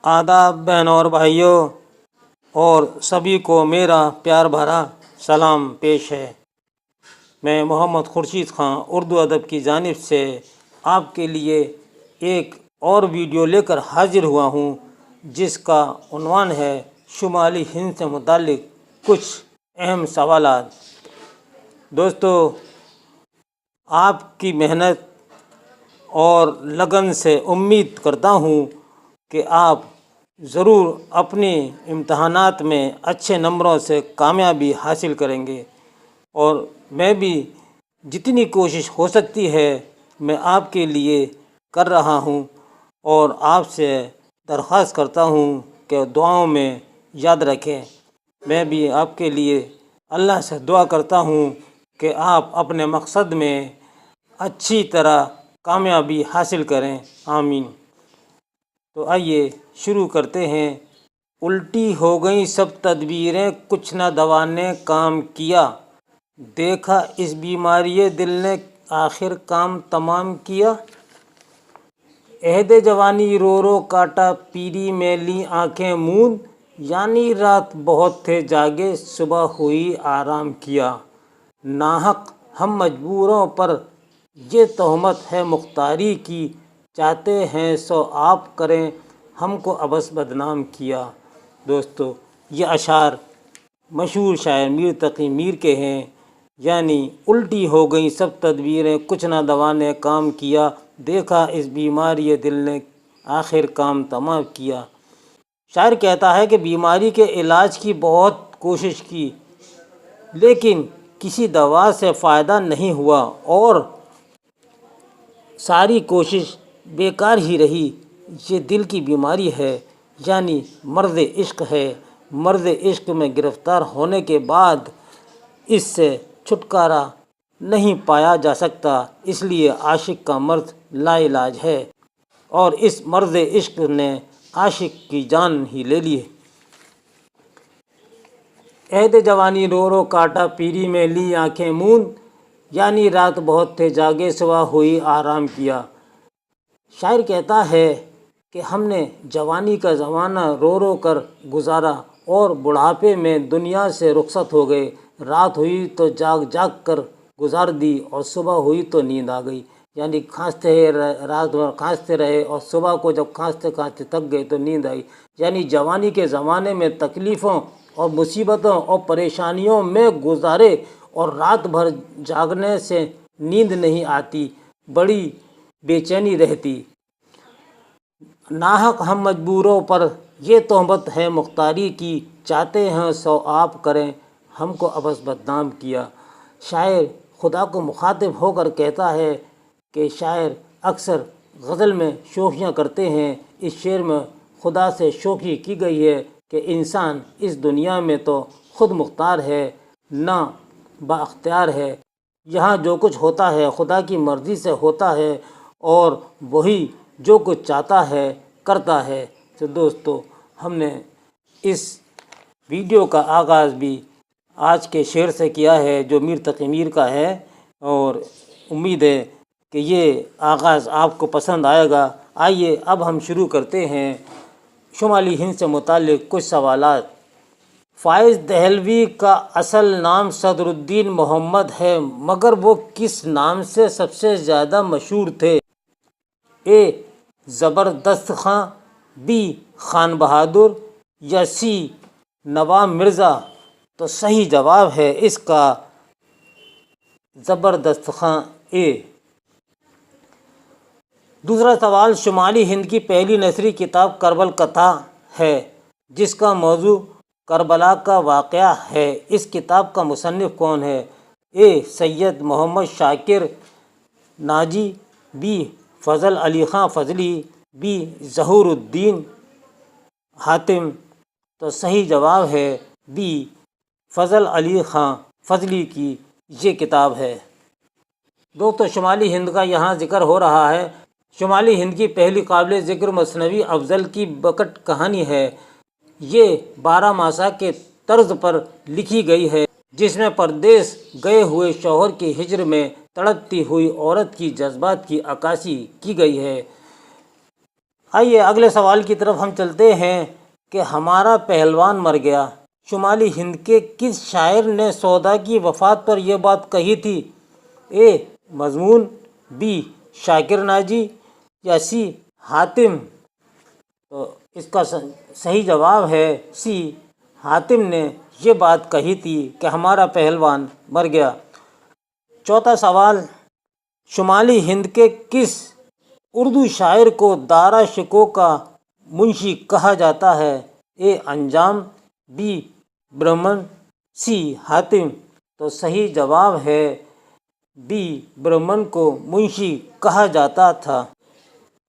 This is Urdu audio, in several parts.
آداب بہنوں اور بھائیوں اور سبھی کو میرا پیار بھرا سلام پیش ہے۔ میں محمد خورشید خان اردو ادب کی جانب سے آپ کے لیے ایک اور ویڈیو لے کر حاضر ہوا ہوں، جس کا عنوان ہے شمالی ہند سے متعلق کچھ اہم سوالات۔ دوستو، آپ کی محنت اور لگن سے امید کرتا ہوں کہ آپ ضرور اپنے امتحانات میں اچھے نمبروں سے کامیابی حاصل کریں گے، اور میں بھی جتنی کوشش ہو سکتی ہے میں آپ کے لیے کر رہا ہوں، اور آپ سے درخواست کرتا ہوں کہ دعاؤں میں یاد رکھیں۔ میں بھی آپ کے لیے اللہ سے دعا کرتا ہوں کہ آپ اپنے مقصد میں اچھی طرح کامیابی حاصل کریں، آمین۔ تو آئیے شروع کرتے ہیں۔ الٹی ہو گئیں سب تدبیریں، کچھ نہ دوا نے کام کیا، دیکھا اس بیماری دل نے آخر کام تمام کیا۔ عہد جوانی رو رو کاٹا، پیری میں لی آنکھیں موند، یعنی رات بہت تھے جاگے صبح ہوئی آرام کیا۔ ناحق ہم مجبوروں پر یہ تہمت ہے مختاری کی، چاہتے ہیں سو آپ کریں ہم کو عبث بدنام کیا۔ دوستو، یہ اشعار مشہور شاعر میر تقی میر کے ہیں، یعنی الٹی ہو گئیں سب تدبیریں، کچھ نہ دوا نے کام کیا، دیکھا اس بیماری دل نے آخر کام تمام کیا۔ شاعر کہتا ہے کہ بیماری کے علاج کی بہت کوشش کی، لیکن کسی دوا سے فائدہ نہیں ہوا اور ساری کوشش بیکار ہی رہی۔ یہ دل کی بیماری ہے، یعنی مرض عشق ہے۔ مرض عشق میں گرفتار ہونے کے بعد اس سے چھٹکارا نہیں پایا جا سکتا، اس لیے عاشق کا مرض لا علاج ہے، اور اس مرض عشق نے عاشق کی جان ہی لے لی۔ عہد جوانی رو رو کاٹا، پیری میں لی آنکھیں موند، یعنی رات بہت تھے جاگے صبح ہوئی آرام کیا۔ شاعر کہتا ہے کہ ہم نے جوانی کا زمانہ رو رو کر گزارا اور بڑھاپے میں دنیا سے رخصت ہو گئے۔ رات ہوئی تو جاگ جاگ کر گزار دی اور صبح ہوئی تو نیند آ گئی، یعنی رات بھر کھانستے رہے اور صبح کو جب کھانستے کھانستے تھک گئے تو نیند آئی۔ یعنی جوانی کے زمانے میں تکلیفوں اور مصیبتوں اور پریشانیوں میں گزارے، اور رات بھر جاگنے سے نیند نہیں آتی، بڑی بے چینی رہتی۔ ناحق ہم مجبوروں پر یہ تہمت ہے مختاری کی، چاہتے ہیں سو آپ کریں ہم کو عبث بدنام کیا۔ شاعر خدا کو مخاطب ہو کر کہتا ہے کہ شاعر اکثر غزل میں شوخیاں کرتے ہیں۔ اس شعر میں خدا سے شوخی کی گئی ہے کہ انسان اس دنیا میں تو خود مختار ہے، نہ با اختیار ہے۔ یہاں جو کچھ ہوتا ہے خدا کی مرضی سے ہوتا ہے، اور وہی جو کچھ چاہتا ہے کرتا ہے۔ تو دوستو، ہم نے اس ویڈیو کا آغاز بھی آج کے شعر سے کیا ہے جو میر تقی میر کا ہے، اور امید ہے کہ یہ آغاز آپ کو پسند آئے گا۔ آئیے اب ہم شروع کرتے ہیں شمالی ہند سے متعلق کچھ سوالات۔ فائز دہلوی کا اصل نام صدر الدین محمد ہے، مگر وہ کس نام سے سب سے زیادہ مشہور تھے؟ اے زبردست خاں، بی خان بہادر، یا سی نواب مرزا؟ تو صحیح جواب ہے اس کا زبردست خاں، اے۔ دوسرا سوال، شمالی ہند کی پہلی نثری کتاب کربل کتھا ہے، جس کا موضوع کربلا کا واقعہ ہے۔ اس کتاب کا مصنف کون ہے؟ اے سید محمد شاکر Naji, be Fazal Ali Khan Fazli, be ظہور الدین حاتم؟ تو صحیح جواب ہے بی فضل علی خاں فضلی کی یہ کتاب ہے۔ دوستو، شمالی ہند کا یہاں ذکر ہو رہا ہے۔ شمالی ہند کی پہلی قابل ذکر مثنوی افضل کی بکٹ کہانی ہے۔ یہ 12 ماسا کے طرز پر لکھی گئی ہے، جس میں پردیس گئے ہوئے شوہر کی ہجر میں تڑپتی ہوئی عورت کی جذبات کی عکاسی کی گئی ہے۔ آئیے اگلے سوال کی طرف ہم چلتے ہیں کہ ہمارا پہلوان مر گیا شمالی ہند کے کس شاعر نے سودا کی وفات پر یہ بات کہی تھی؟ اے مضمون، بی شاکر ناجی، یا سی حاتم؟ تو اس کا صحیح جواب ہے سی حاتم نے یہ بات کہی تھی کہ ہمارا پہلوان مر گیا۔ چوتھا سوال، شمالی ہند کے کس اردو شاعر کو دارا شکوہ کا منشی کہا جاتا ہے؟ اے انجام، بی برہمن، سی حاتم؟ تو صحیح جواب ہے بی برہمن کو منشی کہا جاتا تھا۔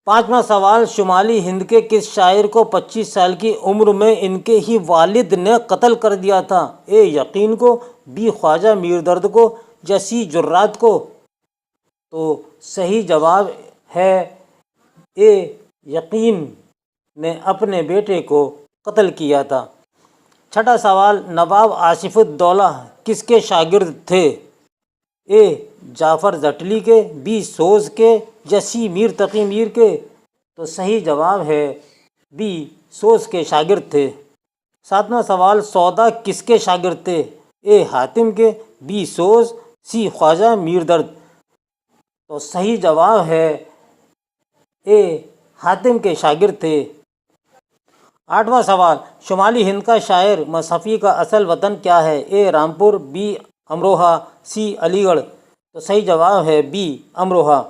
پانچواں سوال، شمالی ہند کے کس شاعر کو 25 سال کی عمر میں ان کے ہی والد نے قتل کر دیا تھا؟ اے یقین کو، بی خواجہ میر درد کو، یا سی جرات کو؟ تو صحیح جواب ہے اے یقین نے اپنے بیٹے کو قتل کیا تھا۔ چھٹا سوال، نواب آصف الدولہ کس کے شاگرد تھے؟ اے جعفر زٹلی کے، بی سوز کے، یا سی میر تقی میر کے؟ تو صحیح جواب ہے بی سوز کے شاگرد تھے۔ ساتواں سوال، سودا کس کے شاگرد تھے؟ اے حاتم کے، بی سوز، سی خواجہ میر درد؟ تو صحیح جواب ہے اے حاتم کے شاگرد تھے۔ آٹھواں سوال، شمالی ہند کا شاعر مصحفی کا اصل وطن کیا ہے؟ اے رامپور، بی امروہہ، سی علی گڑھ؟ تو صحیح جواب ہے بی امروہہ۔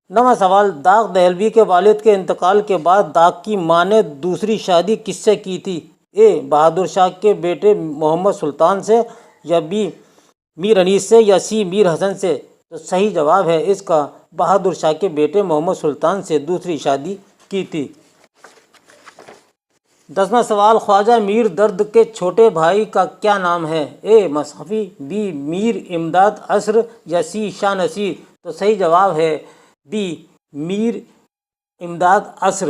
نواں سوال، داغ دہلوی کے والد کے انتقال کے بعد داغ کی ماں نے دوسری شادی کس سے کی تھی؟ اے بہادر شاہ کے بیٹے محمد سلطان سے، یا بی میر انیس سے، یا سی میر حسن سے؟ تو صحیح جواب ہے اس کا بہادر شاہ کے بیٹے محمد سلطان سے دوسری شادی کی تھی۔ 10واں سوال، خواجہ میر درد کے چھوٹے بھائی کا کیا نام ہے؟ اے مصحفی، بی میر امداد عصر، یا سی شاہ نصیر؟ تو صحیح جواب ہے بی میر امداد عصر۔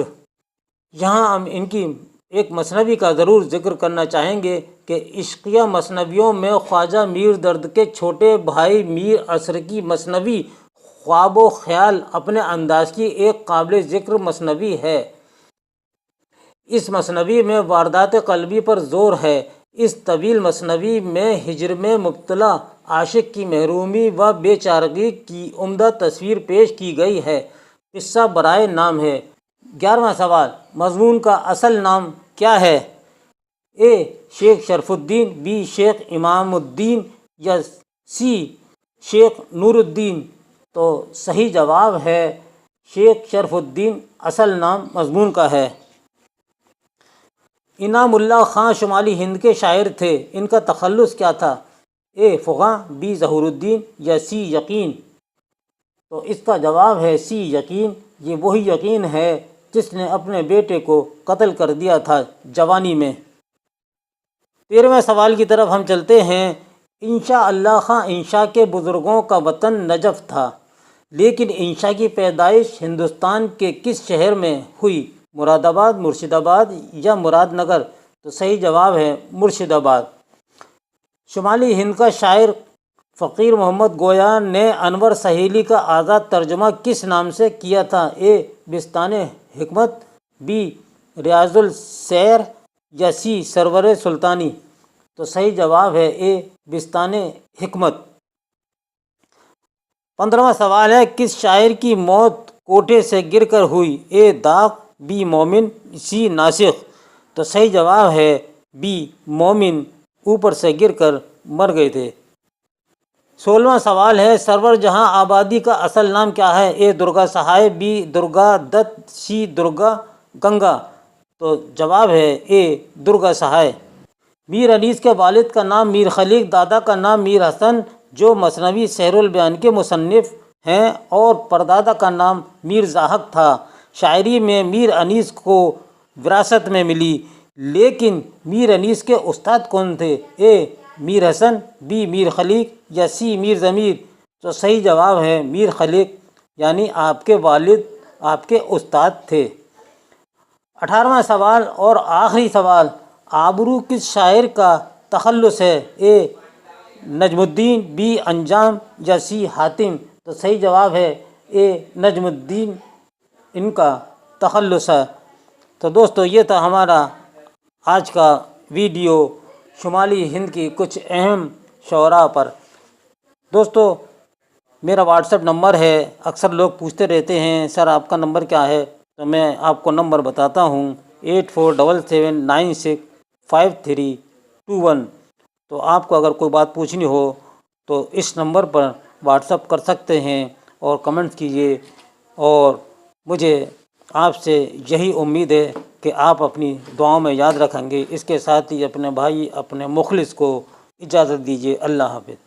یہاں ہم ان کی ایک مثنوی کا ضرور ذکر کرنا چاہیں گے کہ عشقیہ مثنویوں میں خواجہ میر درد کے چھوٹے بھائی میر عصر کی مثنوی خواب و خیال اپنے انداز کی ایک قابل ذکر مثنوی ہے۔ اس مثنوی میں واردات قلبی پر زور ہے۔ اس طویل مثنوی میں ہجر میں مبتلا عاشق کی محرومی و بے چارگی کی عمدہ تصویر پیش کی گئی ہے۔ قصہ برائے نام ہے۔ 11واں سوال، مضمون کا اصل نام کیا ہے؟ اے شیخ شرف الدین، بی شیخ امام الدین، یا سی شیخ نور الدین؟ تو صحیح جواب ہے شیخ شرف الدین اصل نام مضمون کا ہے۔ انعام اللہ خاں شمالی ہند کے شاعر تھے، ان کا تخلص کیا تھا؟ اے فغاں، بی ظہور الدین، یا سی یقین؟ تو اس کا جواب ہے سی یقین۔ یہ وہی یقین ہے جس نے اپنے بیٹے کو قتل کر دیا تھا جوانی میں۔ 13ویں سوال کی طرف ہم چلتے ہیں۔ انشا اللہ خاں انشا کے بزرگوں کا وطن نجف تھا، لیکن انشا کی پیدائش ہندوستان کے کس شہر میں ہوئی؟ مراد آباد، مرشد آباد، یا مراد نگر؟ تو صحیح جواب ہے مرشد آباد۔ شمالی ہند کا شاعر فقیر محمد گویا نے انور سہیلی کا آزاد ترجمہ کس نام سے کیا تھا؟ اے بستان حکمت، بی ریاض السیر، یا سی سرور سلطانی؟ تو صحیح جواب ہے اے بستان حکمت۔ 15واں سوال ہے، کس شاعر کی موت کوٹھے سے گر کر ہوئی؟ اے داغ، بی مومن، سی ناسخ؟ تو صحیح جواب ہے بی مومن، اوپر سے گر کر مر گئے تھے۔ 16واں سوال ہے، سرور جہاں آبادی کا اصل نام کیا ہے؟ اے درگا سہائے، بی درگا دت، سی درگا گنگا؟ تو جواب ہے اے درگا سہائے۔ میر انیس کے والد کا نام میر خلیق، دادا کا نام میر حسن جو مثنوی سحر البیان کے مصنف ہیں، اور پردادا کا نام میر زاہق تھا۔ شاعری میں میر انیس کو وراثت میں ملی، لیکن میر انیس کے استاد کون تھے؟ اے میر حسن، بی میر خلیق، یا سی میر ضمیر؟ تو صحیح جواب ہے میر خلیق، یعنی آپ کے والد آپ کے استاد تھے۔ 18واں سوال اور آخری سوال، آبرو کس شاعر کا تخلص ہے؟ اے نجم الدین، بی انجام، یا سی حاتم؟ تو صحیح جواب ہے اے نجم الدین ان کا تخلص ہے۔ تو دوستو یہ تھا ہمارا آج کا ویڈیو شمالی ہند کی کچھ اہم شعراء پر۔ دوستو میرا واٹس ایپ نمبر ہے، اکثر لوگ پوچھتے رہتے ہیں سر آپ کا نمبر کیا ہے، تو میں آپ کو نمبر بتاتا ہوں 8477965321۔ تو آپ کو اگر کوئی بات پوچھنی ہو تو اس نمبر پر واٹس ایپ کر سکتے ہیں اور کمنٹ کیجئے، اور مجھے آپ سے یہی امید ہے کہ آپ اپنی دعاؤں میں یاد رکھیں گے۔ اس کے ساتھ ہی اپنے بھائی اپنے مخلص کو اجازت دیجیے۔ اللہ حافظ۔